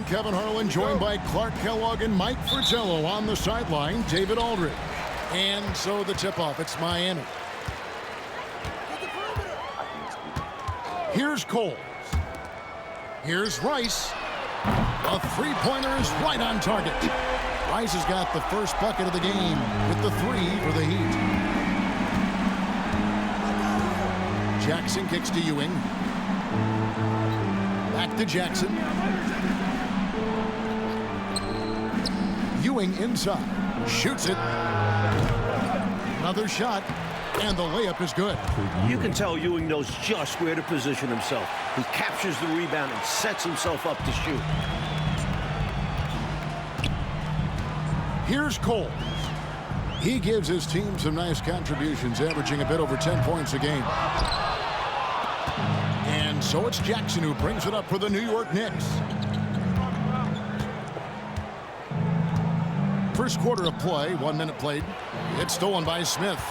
Kevin Harlan, joined by Clark Kellogg and Mike Fratello on the sideline. David Aldridge. And so the tip-off. It's Miami. Here's Coles. Here's Rice. A three-pointer is right on target. Rice has got the first bucket of the game with the 3 for the Heat. Jackson kicks to Ewing. Back to Jackson. Ewing inside. Shoots it. Another shot. And the layup is good. You can tell Ewing knows just where to position himself. He captures the rebound and sets himself up to shoot. Here's Coles. He gives his team some nice contributions, averaging a bit over 10 points a game. And so it's Jackson who brings it up for the New York Knicks. First quarter of play, 1 minute played. It's stolen by Smith.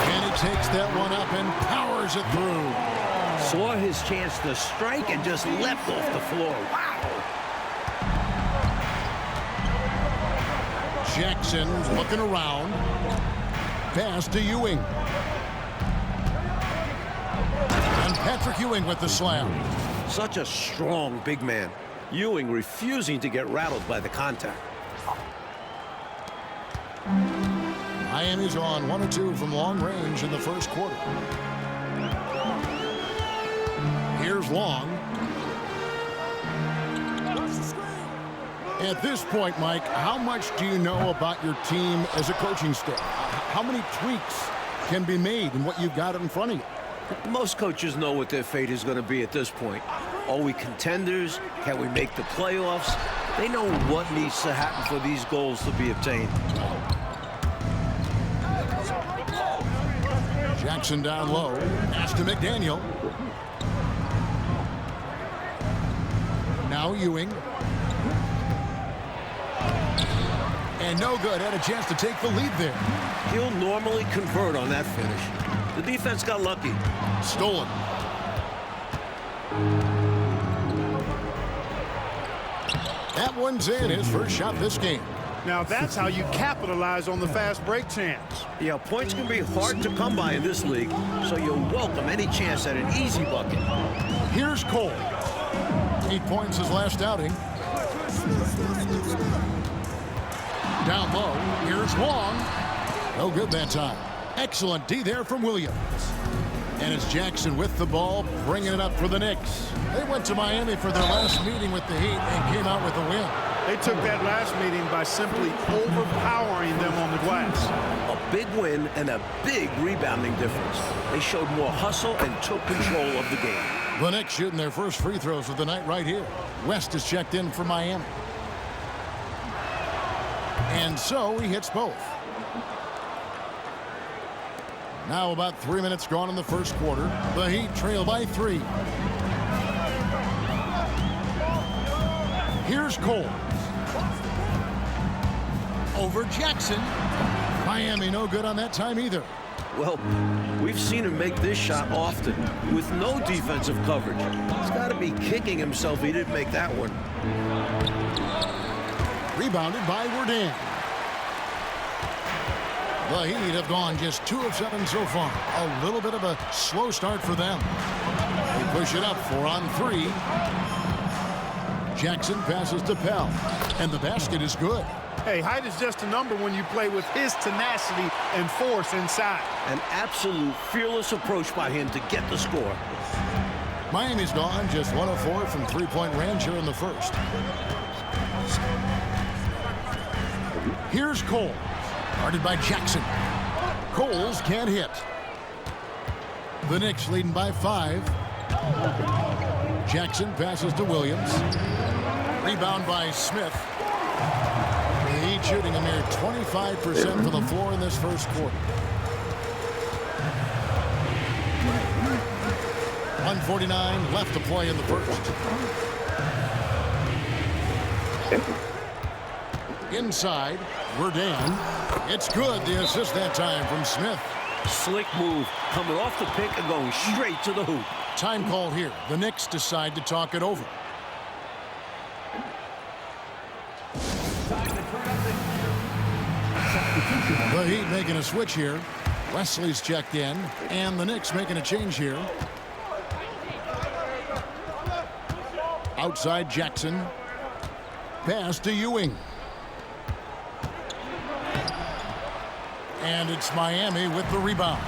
And he takes that one up and powers it through. Saw his chance to strike and just leapt off the floor. Wow! Jackson looking around. Pass to Ewing. And Patrick Ewing with the slam. Such a strong big man. Ewing refusing to get rattled by the contact. Miami's on 1 or 2 from long range in the first quarter. Here's Long. At this point, Mike, how much do you know about your team as a coaching staff? How many tweaks can be made in what you've got in front of you? Most coaches know what their fate is going to be at this point. Are we contenders? Can we make the playoffs? They know what needs to happen for these goals to be obtained. Jackson down low. Pass to McDaniel. Now Ewing. And no good. Had a chance to take the lead there. He'll normally convert on that finish. The defense got lucky. Stolen. That one's in. His first shot this game. Now that's how you capitalize on the fast break chance. Yeah, points can be hard to come by in this league, so you'll welcome any chance at an easy bucket. Here's Cole. 8 points his last outing. Down low. Here's Long. No good that time. Excellent D there from Williams. And it's Jackson with the ball, bringing it up for the Knicks. They went to Miami for their last meeting with the Heat and came out with a win. They took that last meeting by simply overpowering them on the glass. A big win and a big rebounding difference. They showed more hustle and took control of the game. The Knicks shooting their first free throws of the night right here. West is checked in for Miami. And so he hits both. Now about 3 minutes gone in the first quarter. The Heat trail by 3. Here's Cole. Over Jackson. Miami no good on that time either. Well, we've seen him make this shot often with no defensive coverage. He's got to be kicking himself he didn't make that one. Rebounded by Wardan. The Heat have gone just 2 of 7 so far. A little bit of a slow start for them. They push it up 4 on 3. Jackson passes to Pell. And the basket is good. Hey, height is just a number when you play with his tenacity and force inside. An absolute fearless approach by him to get the score. Miami's gone just 1 of 4 from three-point range here in the first. Here's Cole. Guarded by Jackson. Coles can't hit. The Knicks leading by 5. Jackson passes to Williams. Rebound by Smith. The Heat shooting a mere 25% from the floor in this first quarter. 1:49 left to play in the first. Inside, Wardan. It's good. The assist that time from Smith. Slick move, coming off the pick and going straight to the hoop. Time called here. The Knicks decide to talk it over. The Heat making a switch here. Wesley's checked in, and the Knicks making a change here. Outside Jackson. Pass to Ewing. And it's Miami with the rebound.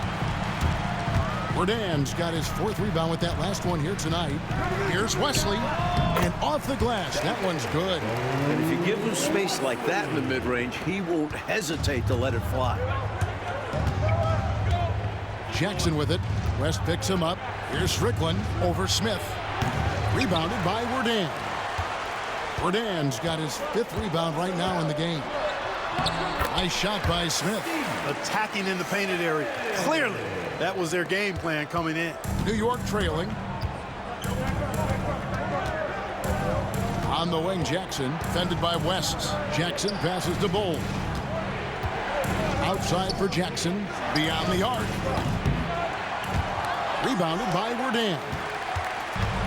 Jordan's got his 4th rebound with that last one here tonight. Here's Wesley. And off the glass. That one's good. And if you give him space like that in the mid-range, he won't hesitate to let it fly. Jackson with it. West picks him up. Here's Strickland over Smith. Rebounded by Jordan. Jordan's got his 5th rebound right now in the game. Nice shot by Smith. Attacking in the painted area. Clearly, that was their game plan coming in. New York trailing. On the wing, Jackson, fended by West. Jackson passes to Bull. Outside for Jackson, beyond the arc. Rebounded by Jordan.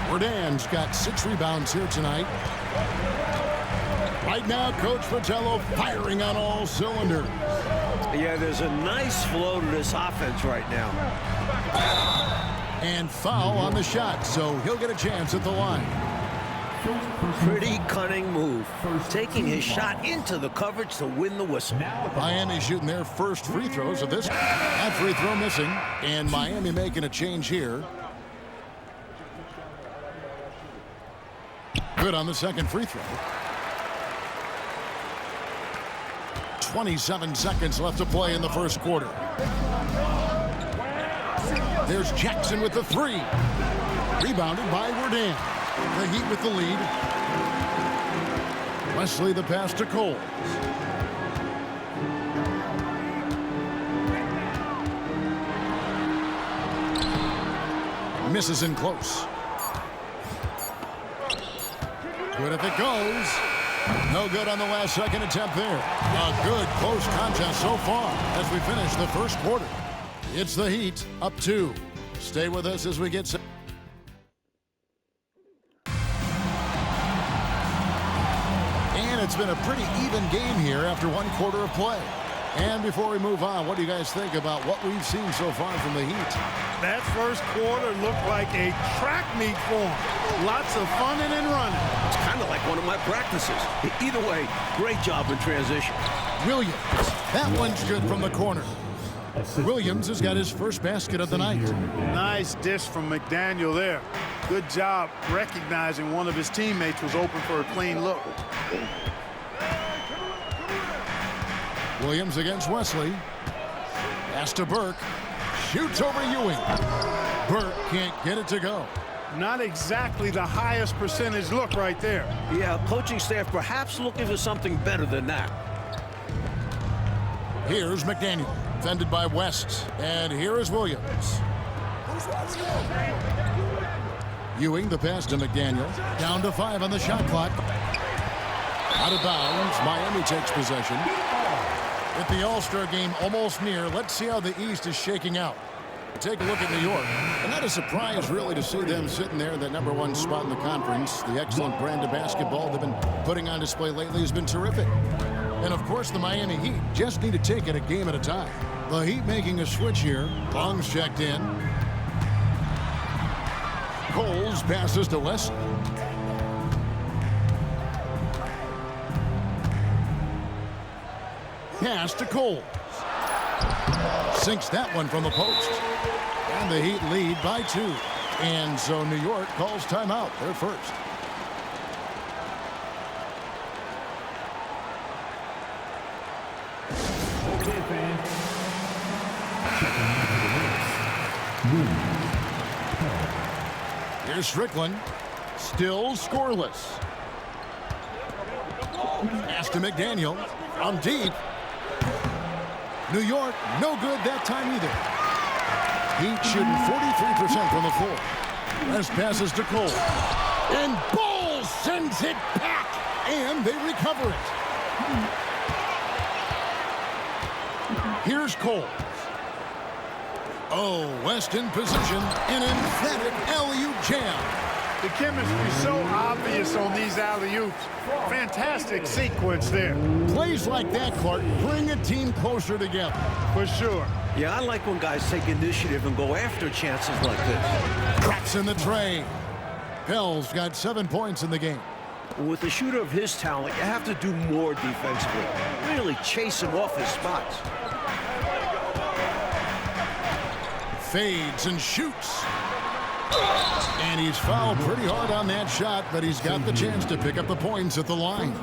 Jordan's got 6 rebounds here tonight. Right now, Coach Fratello firing on all cylinders. Yeah, there's a nice flow to this offense right now. And foul on the shot, so he'll get a chance at the line. Pretty cunning move. Taking his shot into the coverage to win the whistle. Miami shooting their first free throws of this. That free throw missing. And Miami making a change here. Good on the second free throw. 27 seconds left to play in the first quarter. There's Jackson with the 3. Rebounded by Jordan. The Heat with the lead. Wesley the pass to Cole. Misses in close. Good if it goes. No good on the last second attempt there. A good close contest so far as we finish the first quarter. It's the Heat up 2. Stay with us as we get set. And it's been a pretty even game here after 1 quarter of play. And before we move on, what do you guys think about what we've seen so far from the Heat? That first quarter looked like a track meet for them. Lots of funning and running. It's kind of like one of my practices. Either way, great job in transition. Williams. That one's good from the corner. Williams has got his first basket of the night. Nice dish from McDaniel there. Good job recognizing one of his teammates was open for a clean look. Williams against Wesley. Pass to Burke. Shoots over Ewing. Burke can't get it to go. Not exactly the highest percentage look right there. Yeah, coaching staff perhaps looking for something better than that. Here's McDaniel, fended by West. And here is Williams. Ewing, the pass to McDaniel. Down to 5 on the shot clock. Out of bounds. Miami takes possession. With the All-Star game almost near, let's see how the East is shaking out. Take a look at New York. And not a surprise, really, to see them sitting there in that #1 spot in the conference. The excellent brand of basketball they've been putting on display lately has been terrific. And, of course, the Miami Heat just need to take it a game at a time. The Heat making a switch here. Long's checked in. Coles passes to Wesley. Pass to Cole. Sinks that one from the post. And the Heat lead by 2. And so New York calls timeout. They're first. Okay, fans. Here's Strickland. Still scoreless. Pass to McDaniel. From deep. New York, no good that time either. Heat shooting 43% from the floor. As passes to Cole. And Bull sends it back. And they recover it. Here's Cole. Oh, West in position. An emphatic alley-oop jam. The chemistry so obvious on these alley-oops. Fantastic sequence there. Plays like that, Clark, bring a team closer together. For sure. Yeah, I like when guys take initiative and go after chances like this. Drops in the tray. Pell's got 7 points in the game. With a shooter of his talent, you have to do more defensively. Really chase him off his spots. Fades and shoots. And he's fouled pretty hard on that shot, but he's got the chance to pick up the points at the line.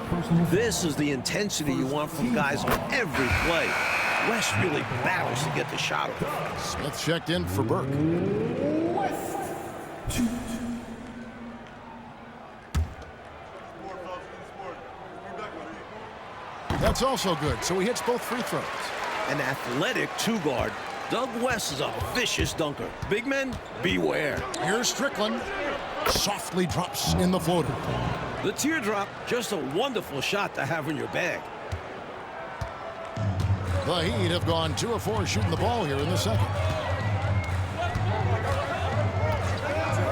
This is the intensity you want from guys on every play. West really battles to get the shot off. Smith checked in for Burke. That's also good, so he hits both free throws. An athletic two-guard. Doug West is a vicious dunker. Big men, beware. Here's Strickland. Softly drops in the floater. The teardrop, just a wonderful shot to have in your bag. The Heat have gone 2 of 4 shooting the ball here in the second.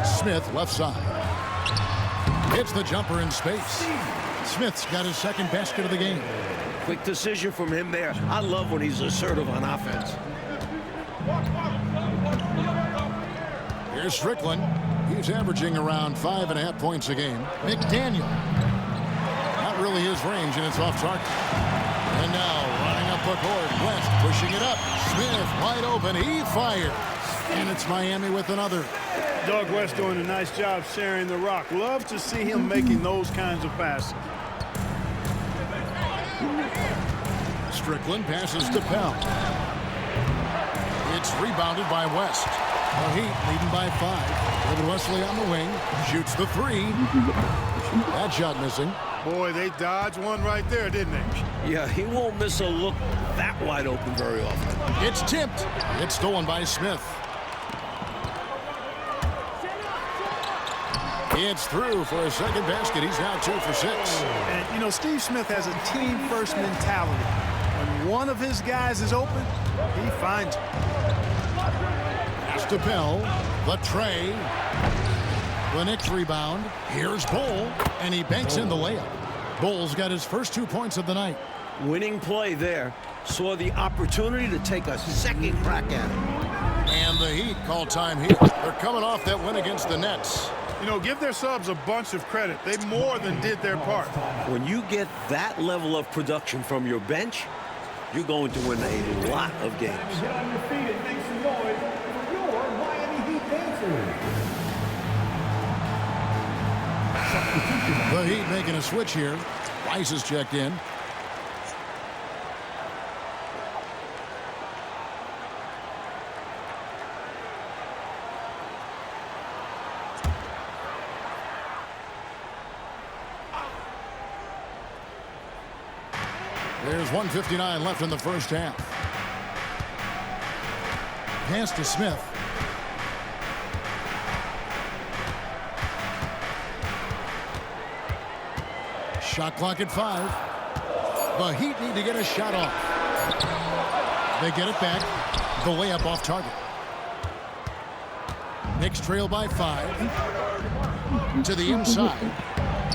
Smith left side. Hits the jumper in space. Smith's got his second basket of the game. Quick decision from him there. I love when he's assertive on offense. Here's Strickland. He's averaging around 5.5 points a game. McDaniel. Not really his range, and it's off target. And now running up the court. West pushing it up. Smith wide open. He fires. And it's Miami with another. Doug West doing a nice job sharing the rock. Love to see him making those kinds of passes. Strickland passes to Pell. It's rebounded by West. The Heat leading by 5. David Wesley on the wing. Shoots the 3. That shot missing. Boy, they dodged one right there, didn't they? Yeah, he won't miss a look that wide open very often. It's tipped. It's stolen by Smith. It's through for a second basket. He's now 2 for 6. And, you know, Steve Smith has a team-first mentality. When one of his guys is open, he finds it. Pass to Pell. The tray. The Knicks rebound. Here's Bull, and he banks in the layup. Bull's got his first 2 points of the night. Winning play there. Saw the opportunity to take a second crack at it. And the Heat call time here. They're coming off that win against the Nets. You know, give their subs a bunch of credit. They more than did their part. When you get that level of production from your bench, you're going to win a lot of games. Get on your feet and make some noise for your Miami Heat dancers. The Heat making a switch here. Rice is checked in. There's 1:59 left in the first half. Pass to Smith. Shot clock at 5. The Heat need to get a shot off. They get it back. The layup off target. Knicks trail by 5. To the inside.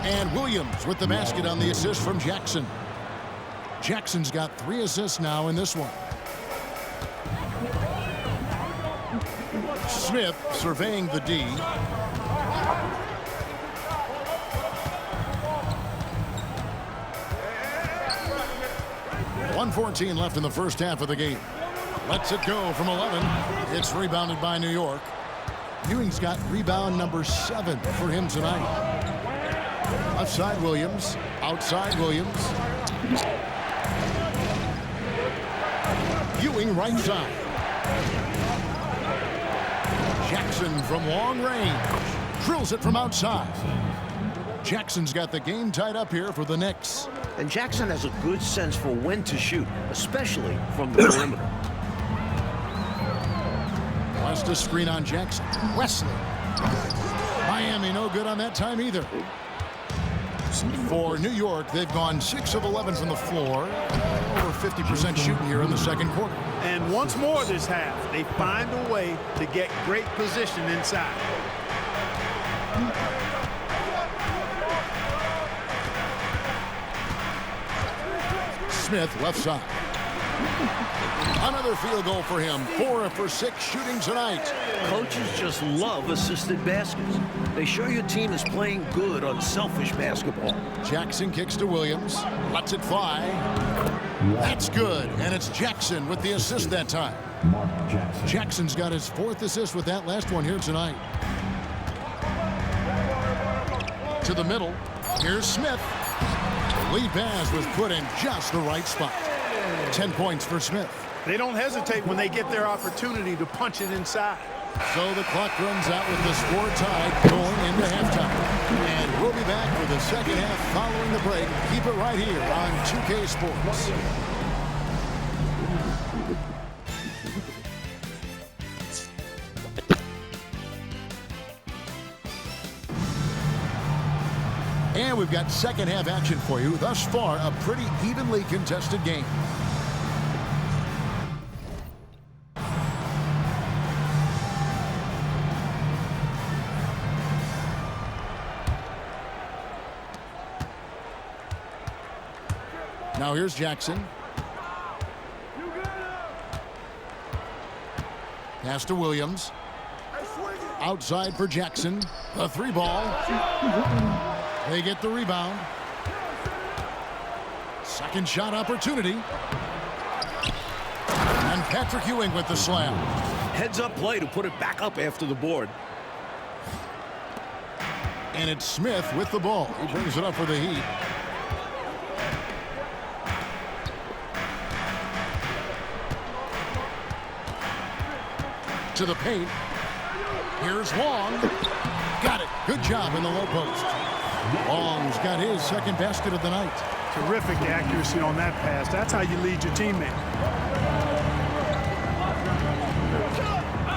And Williams with the basket on the assist from Jackson. Jackson's got 3 assists now in this one. Smith surveying the D. .114 left in the first half of the game. Lets it go from 11. It's rebounded by New York. Ewing's got rebound number 7 for him tonight. Left side Williams. Outside Williams. Ewing right side. Jackson from long range. Drills it from outside. Jackson's got the game tied up here for the Knicks. And Jackson has a good sense for when to shoot, especially from the perimeter. West a screen on Jackson. Wesley. Miami no good on that time either. For New York, they've gone 6 of 11 from the floor. Over 50% shooting here in the second quarter. And once more this half, they find a way to get great position inside. Smith left side. Another field goal for him. 4 for 6 shooting tonight. Coaches just love assisted baskets. They show your team is playing good unselfish basketball. Jackson kicks to Williams. Lets it fly. That's good. And it's Jackson with the assist that time. Jackson's got his 4th assist with that last one here tonight. To the middle. Here's Smith. The lead pass was put in just the right spot. 10 points for Smith. They don't hesitate when they get their opportunity to punch it inside. So the clock runs out with the score tied going into halftime. And we'll be back with the second half following the break. Keep it right here on 2K Sports. And we've got second half action for you. Thus far, a pretty evenly contested game. Now here's Jackson. Pass to Williams. Outside for Jackson. The 3 ball. They get the rebound. Second shot opportunity. And Patrick Ewing with the slam. Heads up play to put it back up after the board. And it's Smith with the ball. He brings it up for the Heat. To the paint. Here's Long. Got it. Good job in the low post. Long's got his second basket of the night. Terrific accuracy on that pass. That's how you lead your teammate.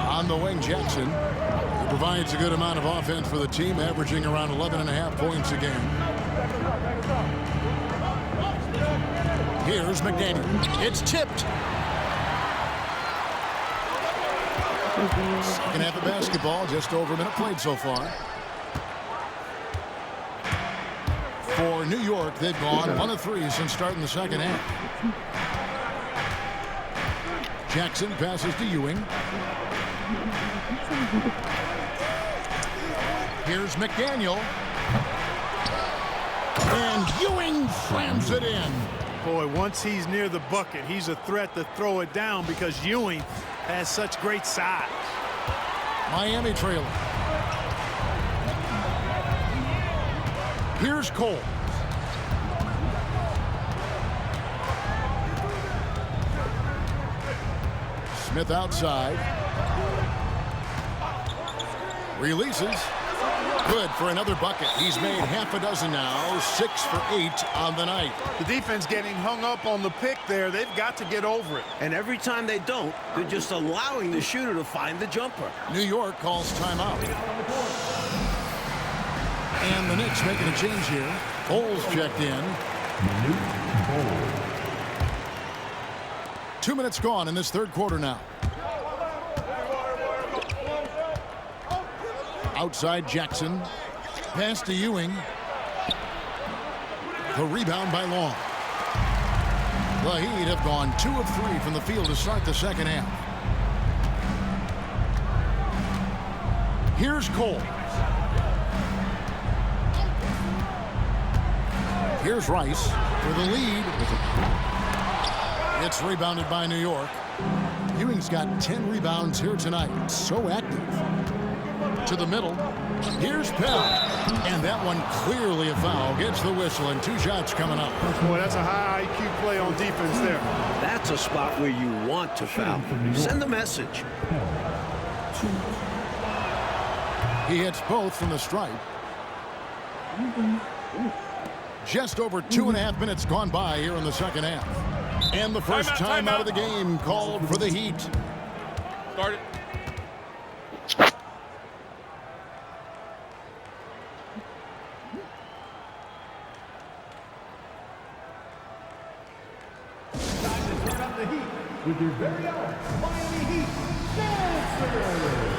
On the wing, Jackson. He provides a good amount of offense for the team, averaging around 11.5 points a game. Here's McDaniel. It's tipped. Second half of basketball, just over a minute played so far. For New York, they've gone 1 of 3 since starting the second half. Jackson passes to Ewing. Here's McDaniel. And Ewing slams it in. Boy, once he's near the bucket, he's a threat to throw it down because Ewing has such great size. Miami trailing. Here's Cole. Smith outside. Releases. Good for another bucket. He's made half a dozen now. 6 for 8 on the night. The defense getting hung up on the pick there. They've got to get over it. And every time they don't, they're just allowing the shooter to find the jumper. New York calls timeout. And the Knicks making a change here. Bowles checked in. 2 minutes gone in this third quarter now. Outside Jackson. Pass to Ewing. The rebound by Long. The Heat have gone 2 of 3 from the field to start the second half. Here's Cole. Here's Rice for the lead. It's rebounded by New York. Ewing's got 10 rebounds here tonight. So active. To the middle. Here's Pell. And that one clearly a foul. Gets the whistle and 2 shots coming up. Boy, that's a high IQ play on defense there. That's a spot where you want to foul. Send the message. He hits both from the stripe. Just over 2.5 minutes gone by here in the second half. And the first time out of the game called for the Heat. Start it. with your very own Miami Heat dancer.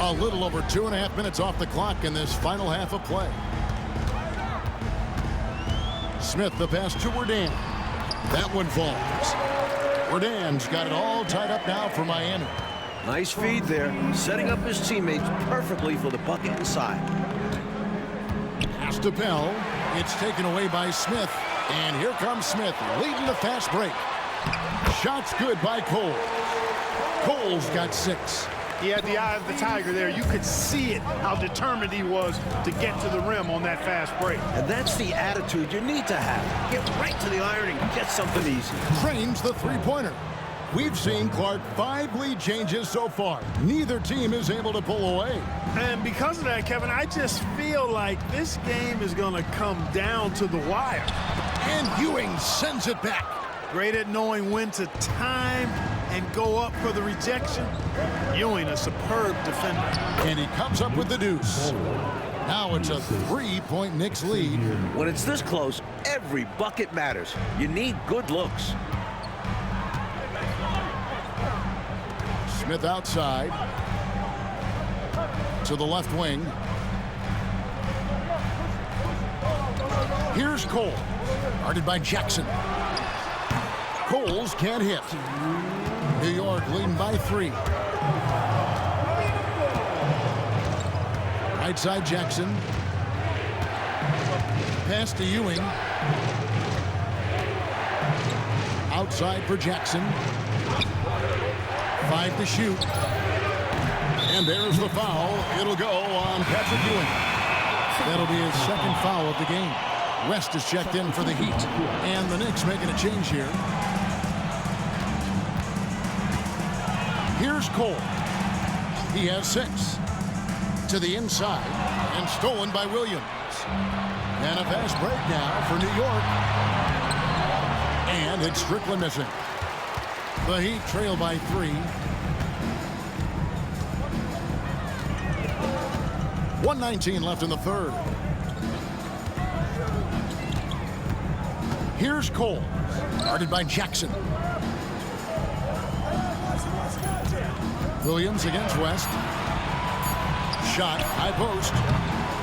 A little over 2.5 minutes off the clock in this final half of play. Smith, the pass to Wardan. That one falls. Wardan's got it all tied up now for Miami. Nice feed there, setting up his teammates perfectly for the bucket inside. Pass to Pell. It's taken away by Smith. And here comes Smith, leading the fast break. Shots good by Cole. Cole's got 6. He had the eye of the tiger there. You could see it, how determined he was to get to the rim on that fast break. And that's the attitude you need to have. Get right to the iron and get something easy. Trains the three-pointer. We've seen, Clark, 5 lead changes so far. Neither team is able to pull away. And because of that, Kevin, I just feel like this game is going to come down to the wire. And Ewing sends it back. Great at knowing when to time and go up for the rejection. Ewing, a superb defender. And he comes up with the deuce. Now it's a 3-point Knicks lead. When it's this close, every bucket matters. You need good looks. Smith outside. To the left wing. Here's Cole. Guarded by Jackson. Coles can't hit. New York leading by 3. Right side Jackson. Pass to Ewing. Outside for Jackson. 5 to shoot. And there's the foul. It'll go on Patrick Ewing. That'll be his second foul of the game. West is checked in for the Heat. And the Knicks making a change here. Here's Cole. He has 6. To the inside. And stolen by Williams. And a fast break now for New York. And it's Strickland missing. The Heat trail by 3. 1:19 left in the third. Here's Cole. Guarded by Jackson. Williams against West. Shot, high post.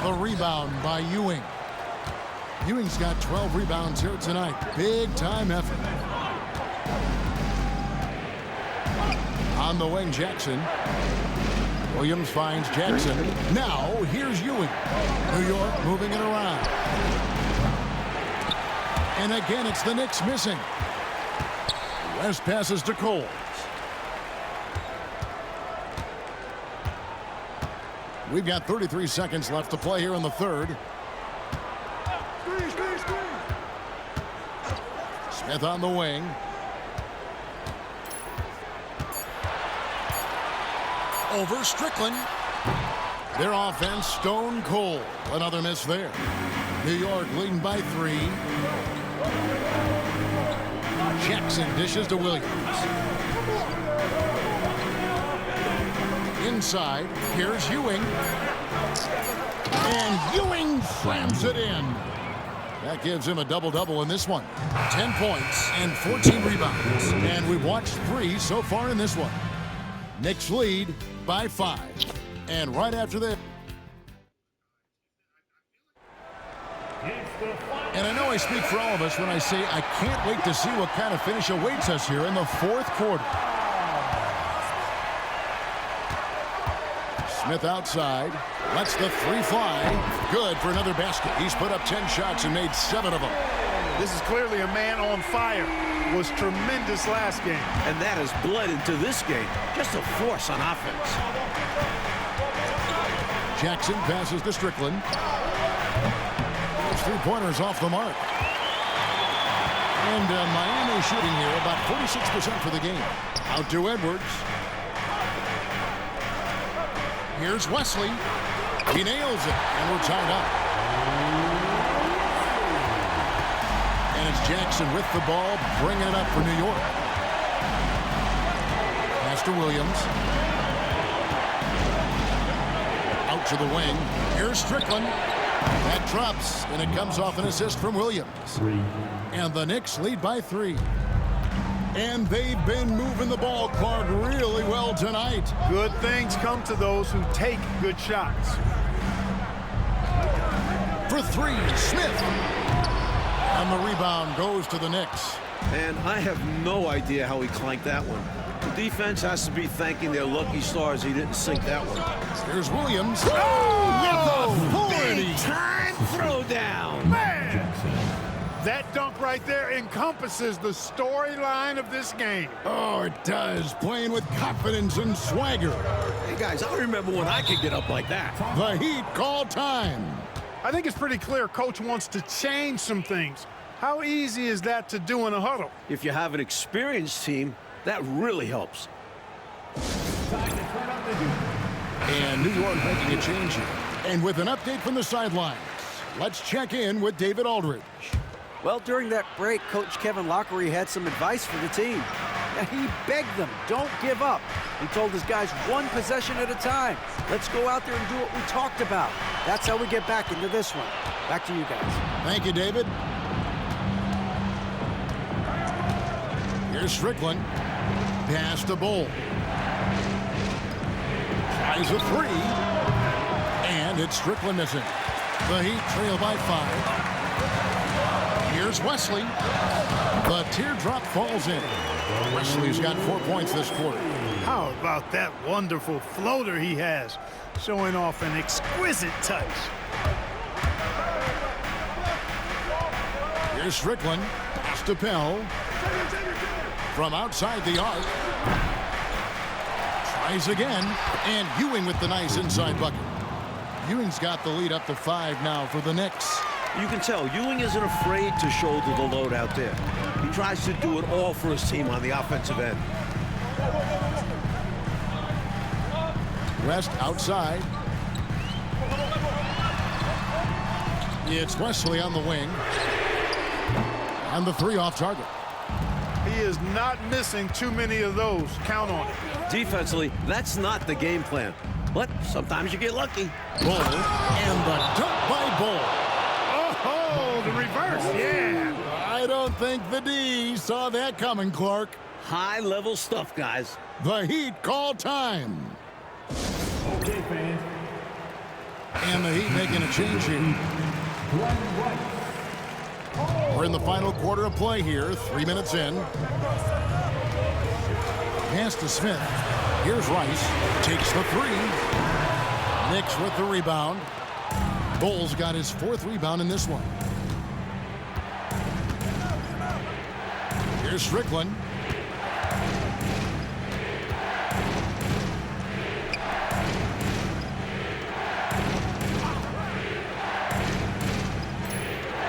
The rebound by Ewing. Ewing's got 12 rebounds here tonight. Big time effort. On the wing, Jackson. Williams finds Jackson. Now, here's Ewing. New York moving it around. And again, it's the Knicks missing. West passes to Cole. We've got 33 seconds left to play here in the third. Smith on the wing. Over Strickland. Their offense stone cold. Another miss there. New York leading by 3. Jackson dishes to Williams. Inside, here's Ewing. And Ewing slams it in. That gives him a double-double in this one. 10 points and 14 rebounds. And we've watched 3 so far in this one. Knicks lead by 5. And right after this. And I know I speak for all of us when I say I can't wait to see what kind of finish awaits us here in the fourth quarter. Smith outside. Lets the 3 fly. Good for another basket. He's put up 10 shots and made 7 of them. This is clearly a man on fire. was tremendous last game. And that has bled into this game. Just a force on offense. Jackson passes to Strickland. Those three-pointers off the mark. And Miami shooting here about 46% for the game. Out to Edwards. Here's Wesley. He nails it, and we're tied up. And it's Jackson with the ball, bringing it up for New York. Pass to Williams. Out to the wing. Here's Strickland. That drops, and it comes off an assist from Williams. And the Knicks lead by 3. And they've been moving the ball, Clark, really well tonight. Good things come to those who take good shots. For 3, Smith. And the rebound goes to the Knicks. And I have no idea how he clanked that one. The defense has to be thanking their lucky stars he didn't sink that one. Here's Williams. Oh, big time throwdown. Man! That dunk right there encompasses the storyline of this game. Oh, it does. Playing with confidence and swagger. Hey, guys, I remember when I could get up like that. The Heat call time. I think it's pretty clear Coach wants to change some things. How easy is that to do in a huddle? If you have an experienced team, that really helps. And New York making a change here. And with an update from the sidelines, let's check in with David Aldridge. Well, during that break, Coach Kevin Lockery had some advice for the team. He begged them, don't give up. He told his guys, one possession at a time. Let's go out there and do what we talked about. That's how we get back into this one. Back to you guys. Thank you, David. Here's Strickland. Pass to Bull. Tries a 3. And it's Strickland missing. The Heat trail by 5. Here's Wesley. The teardrop falls in. Wesley's got 4 points this quarter. How about that wonderful floater he has, showing off an exquisite touch. Here's Strickland. Pass to Pell. From outside the arc. Tries again. And Ewing with the nice inside bucket. Ewing's got the lead up to 5 now for the Knicks. You can tell Ewing isn't afraid to shoulder the load out there. He tries to do it all for his team on the offensive end. West outside. It's Wesley on the wing. And the 3 off target. He is not missing too many of those. Count on it. Defensively, that's not the game plan. But sometimes you get lucky. Bull. And the dunk by Bull. Oh, the reverse. Yeah. I don't think the D saw that coming, Clark. High-level stuff, guys. The Heat call time. Okay, fans. And the Heat making a change here. We're in the final quarter of play here, 3 minutes in. Pass to Smith. Here's Rice. Takes the 3. Knicks with the rebound. Bull's got his 4th rebound in this one. Here's Strickland.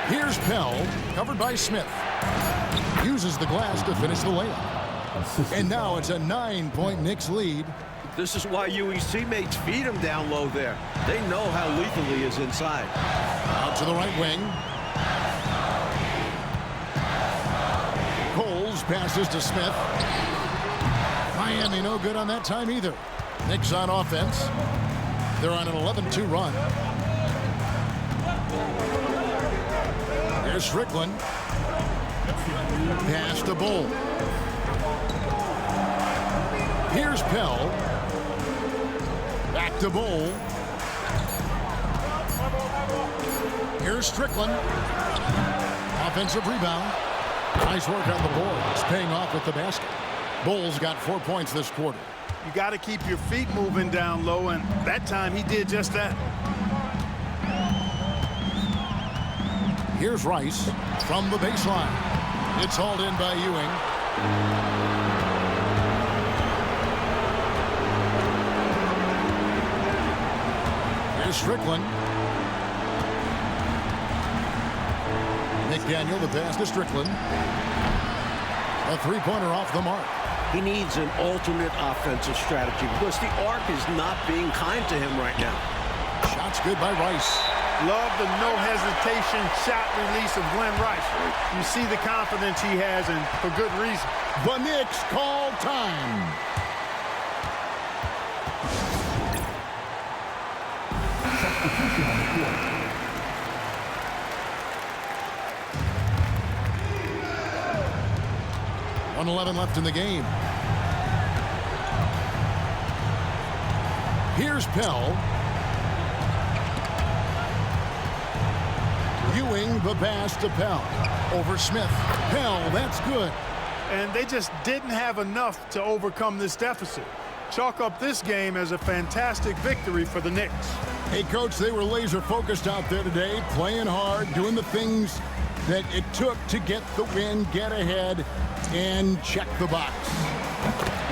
Here's Pell, covered by Smith. Uses the glass to finish the layup. And now it's a 9-point Knicks lead. This is why Ewing's teammates feed him down low there. They know how lethal he is inside. Out to the right wing. Coles passes to Smith. Miami no good on that time either. Knicks on offense. They're on an 11-2 run. Here's Strickland. Pass to Bull. Here's Pell. Back to Bull. Here's Strickland. Offensive rebound. Nice work on the board. It's paying off with the basket. Bull's got 4 points this quarter. You got to keep your feet moving down low, and that time he did just that. Here's Rice from the baseline. It's hauled in by Ewing. Here's Strickland. McDaniel, the pass to Strickland. A three-pointer off the mark. He needs an alternate offensive strategy because the arc is not being kind to him right now. Shot's good by Rice. Love the no-hesitation shot release of Glenn Rice. You see the confidence he has, and for good reason. The Knicks call time. .111 left in the game. Here's Pell. Ewing, the pass to Pell. Over Smith. Pell, that's good. And they just didn't have enough to overcome this deficit. Chalk up this game as a fantastic victory for the Knicks. Hey, Coach, they were laser focused out there today, playing hard, doing the things that it took to get the win, get ahead, and check the box.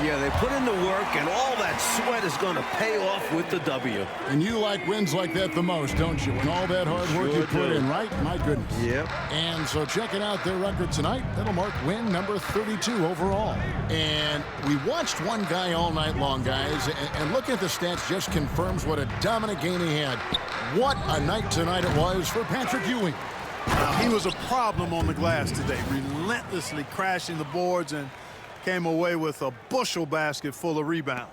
Yeah, they put in the work, and all that sweat is going to pay off with the W. And you like wins like that the most, don't you? And all that hard work you put in, right? My goodness. Yep. And so checking out their record tonight, that'll mark win number 32 overall. And we watched one guy all night long, guys, and looking at the stats just confirms what a dominant game he had. What a night tonight it was for Patrick Ewing. He was a problem on the glass today, relentlessly crashing the boards and came away with a bushel basket full of rebounds.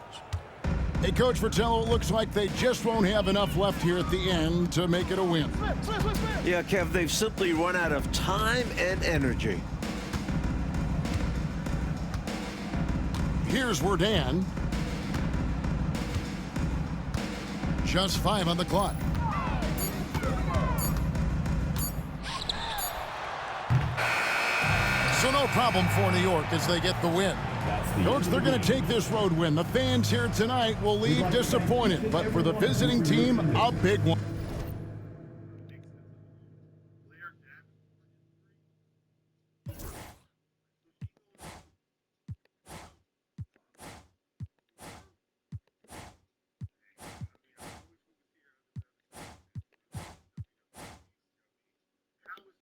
Hey, Coach Fratello, it looks like they just won't have enough left here at the end to make it a win. Yeah, Kev, they've simply run out of time and energy. Here's Werdan. Just 5 on the clock. So no problem for New York as they get the win. Coach, they're going to take this road win. The fans here tonight will leave disappointed, but for the visiting team, a big one.